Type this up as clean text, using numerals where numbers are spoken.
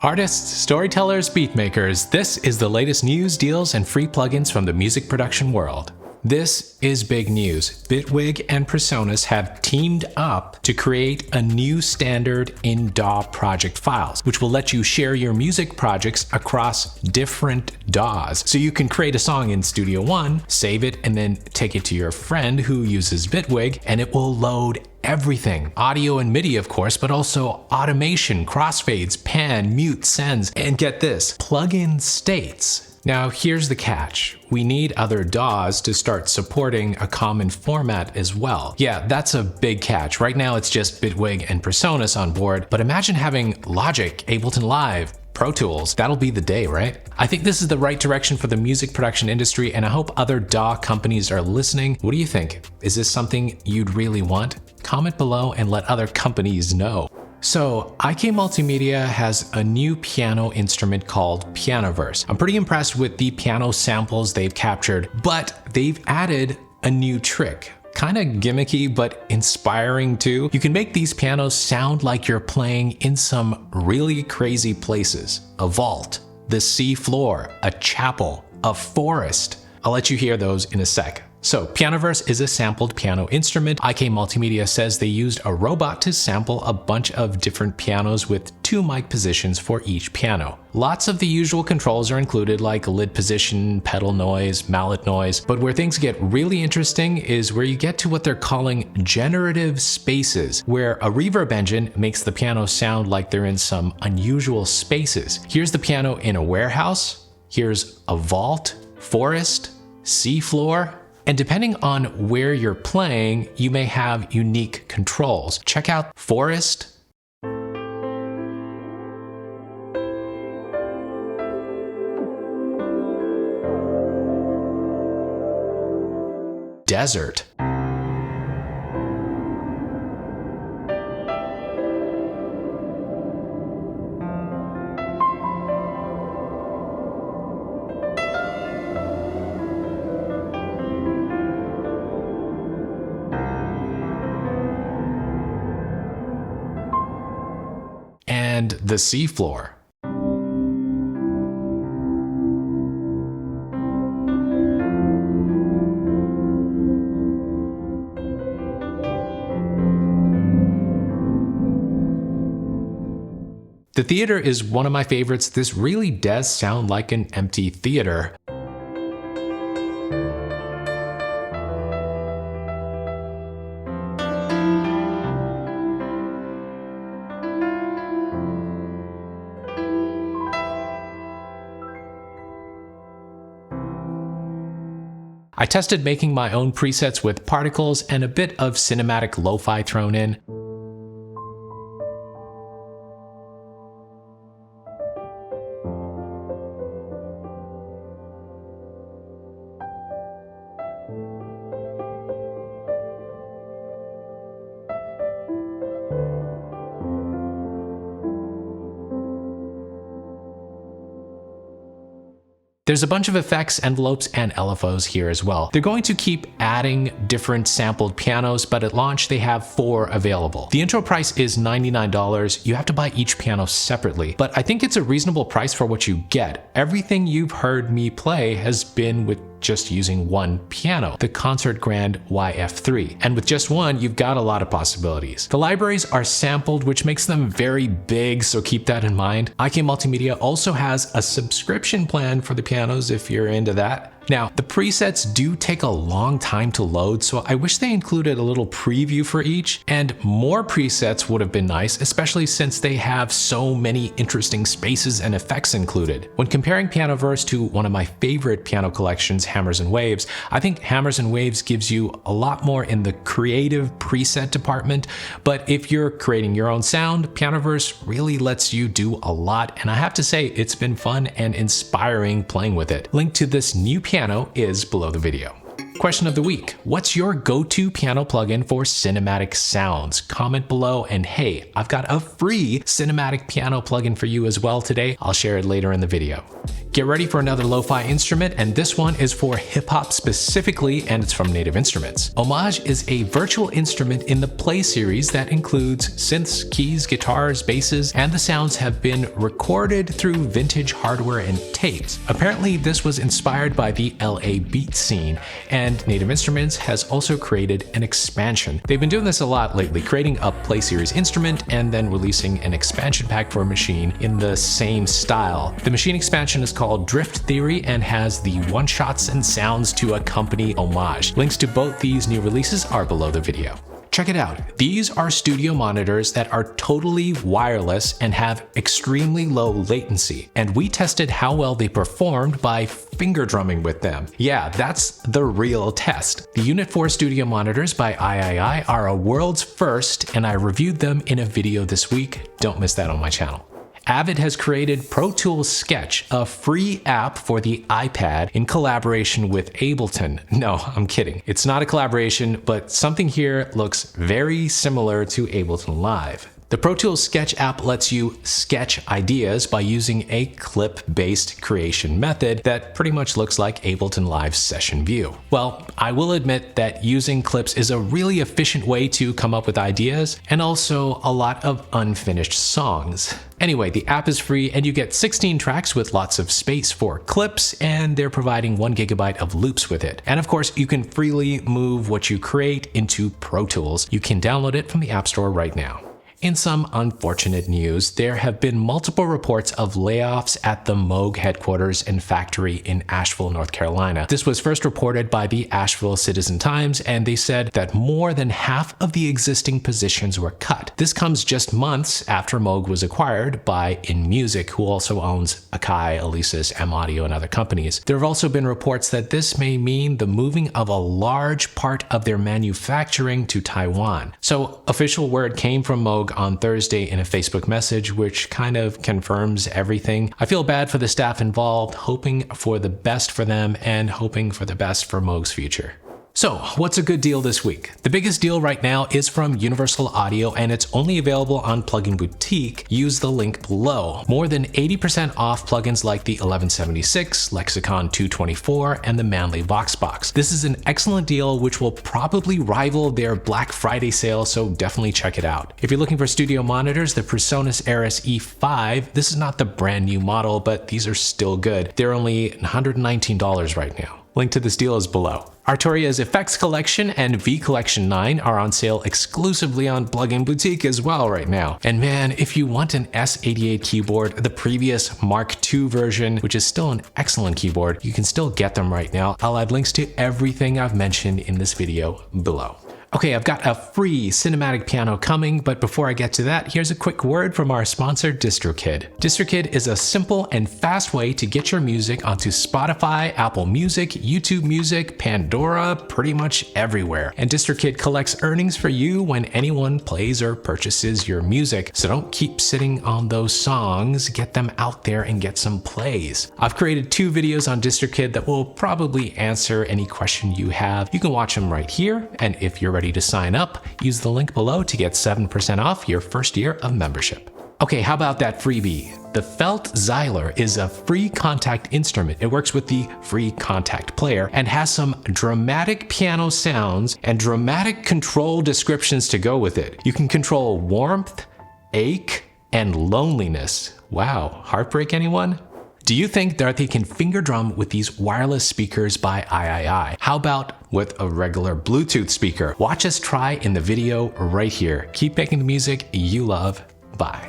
Artists, storytellers, beatmakers, this is the latest news, deals, and free plugins from the music production world. This is big news. BitWig and PreSonus have teamed up to create a new standard in DAW project files, which will let you share your music projects across different DAWs. So you can create a song in Studio One, save it, and then take it to your friend who uses BitWig, and it will load everything. Audio and MIDI, of course, but also automation, crossfades, pan, mute, sends, and get this, plugin states. Now, here's the catch. We need other DAWs to start supporting a common format as well. Yeah, that's a big catch. Right now, it's just BitWig and PreSonus on board, but imagine having Logic, Ableton Live, Pro Tools. That'll be the day, right? I think this is the right direction for the music production industry, and I hope other DAW companies are listening. What do you think? Is this something you'd really want? Comment below and let other companies know. So, IK Multimedia has a new piano instrument called Pianoverse. I'm pretty impressed with the piano samples they've captured, but they've added a new trick. Kind of gimmicky, but inspiring too. You can make these pianos sound like you're playing in some really crazy places. A vault, the sea floor, a chapel, a forest. I'll let you hear those in a sec. So, Pianoverse is a sampled piano instrument. IK Multimedia says they used a robot to sample a bunch of different pianos with 2 mic positions for each piano. Lots of the usual controls are included, like lid position, pedal noise, mallet noise, but where things get really interesting is where you get to what they're calling generative spaces, where a reverb engine makes the piano sound like they're in some unusual spaces. Here's the piano in a warehouse, here's a vault, forest, seafloor, and depending on where you're playing, you may have unique controls. Check out Forest, Desert, and the seafloor. The theater is one of my favorites. This really does sound like an empty theater. I tested making my own presets with particles and a bit of cinematic lo-fi thrown in. There's a bunch of effects, envelopes, and LFOs here as well. They're going to keep adding different sampled pianos, but at launch they have 4 available. The intro price is $99. You have to buy each piano separately, but I think it's a reasonable price for what you get. Everything you've heard me play has been with just using one piano, the Concert Grand YF3. And with just one, you've got a lot of possibilities. The libraries are sampled, which makes them very big, so keep that in mind. IK Multimedia also has a subscription plan for the pianos if you're into that. Now, the presets do take a long time to load, so I wish they included a little preview for each, and more presets would have been nice, especially since they have so many interesting spaces and effects included. When comparing Pianoverse to one of my favorite piano collections, Hammers and Waves, I think Hammers and Waves gives you a lot more in the creative preset department, but if you're creating your own sound, Pianoverse really lets you do a lot, and I have to say, it's been fun and inspiring playing with it. Link to this new piano is below the video. Question of the week: what's your go-to piano plugin for cinematic sounds? Comment below, and hey, I've got a free cinematic piano plugin for you as well today. I'll share it later in the video. Get ready for another lo-fi instrument, and this one is for hip-hop specifically, and it's from Native Instruments. Homage is a virtual instrument in the Play series that includes synths, keys, guitars, basses, and the sounds have been recorded through vintage hardware and tapes. Apparently, this was inspired by the LA beat scene, and Native Instruments has also created an expansion. They've been doing this a lot lately, creating a Play series instrument and then releasing an expansion pack for a machine in the same style. The machine expansion is called Drift Theory and has the one-shots and sounds to accompany Homage. Links to both these new releases are below the video. Check it out. These are studio monitors that are totally wireless and have extremely low latency. And we tested how well they performed by finger drumming with them. Yeah, that's the real test. The Unit 4 studio monitors by III are a world's first, and I reviewed them in a video this week. Don't miss that on my channel. Avid has created Pro Tools Sketch, a free app for the iPad in collaboration with Ableton. No, I'm kidding. It's not a collaboration, but something here looks very similar to Ableton Live. The Pro Tools Sketch app lets you sketch ideas by using a clip-based creation method that pretty much looks like Ableton Live's session view. Well, I will admit that using clips is a really efficient way to come up with ideas and also a lot of unfinished songs. Anyway, the app is free and you get 16 tracks with lots of space for clips, and they're providing 1 GB of loops with it. And of course, you can freely move what you create into Pro Tools. You can download it from the App Store right now. In some unfortunate news, there have been multiple reports of layoffs at the Moog headquarters and factory in Asheville, North Carolina. This was first reported by the Asheville Citizen-Times, and they said that more than half of the existing positions were cut. This comes just months after Moog was acquired by InMusic, who also owns Akai, Alesis, M-Audio, and other companies. There have also been reports that this may mean the moving of a large part of their manufacturing to Taiwan. So, official word came from Moog on Thursday in a Facebook message, which kind of confirms everything. I feel bad for the staff involved, hoping for the best for them and hoping for the best for Moog's future. So, what's a good deal this week? The biggest deal right now is from Universal Audio, and it's only available on Plugin Boutique. Use the link below. More than 80% off plugins like the 1176, Lexicon 224, and the Manley VoxBox. This is an excellent deal which will probably rival their Black Friday sale, so definitely check it out. If you're looking for studio monitors, the PreSonus Aris E5, this is not the brand new model, but these are still good. They're only $119 right now. Link to this deal is below. Artoria's Effects Collection and V Collection 9 are on sale exclusively on Plugin Boutique as well right now. And man, if you want an S88 keyboard, the previous Mark II version, which is still an excellent keyboard, you can still get them right now. I'll add links to everything I've mentioned in this video below. Okay, I've got a free cinematic piano coming, but before I get to that, here's a quick word from our sponsor, DistroKid. DistroKid is a simple and fast way to get your music onto Spotify, Apple Music, YouTube Music, Pandora, pretty much everywhere. And DistroKid collects earnings for you when anyone plays or purchases your music. So don't keep sitting on those songs, get them out there and get some plays. I've created 2 videos on DistroKid that will probably answer any question you have. You can watch them right here, and if you're ready to sign up, use the link below to get 7% off your first year of membership. Okay, how about that freebie? The Felt Xyler is a free contact instrument. It works with the free contact player and has some dramatic piano sounds and dramatic control descriptions to go with it. You can control warmth, ache, and loneliness. Wow, heartbreak anyone? Do you think Dorothy can finger drum with these wireless speakers by III? How about with a regular Bluetooth speaker? Watch us try in the video right here. Keep making the music you love. Bye.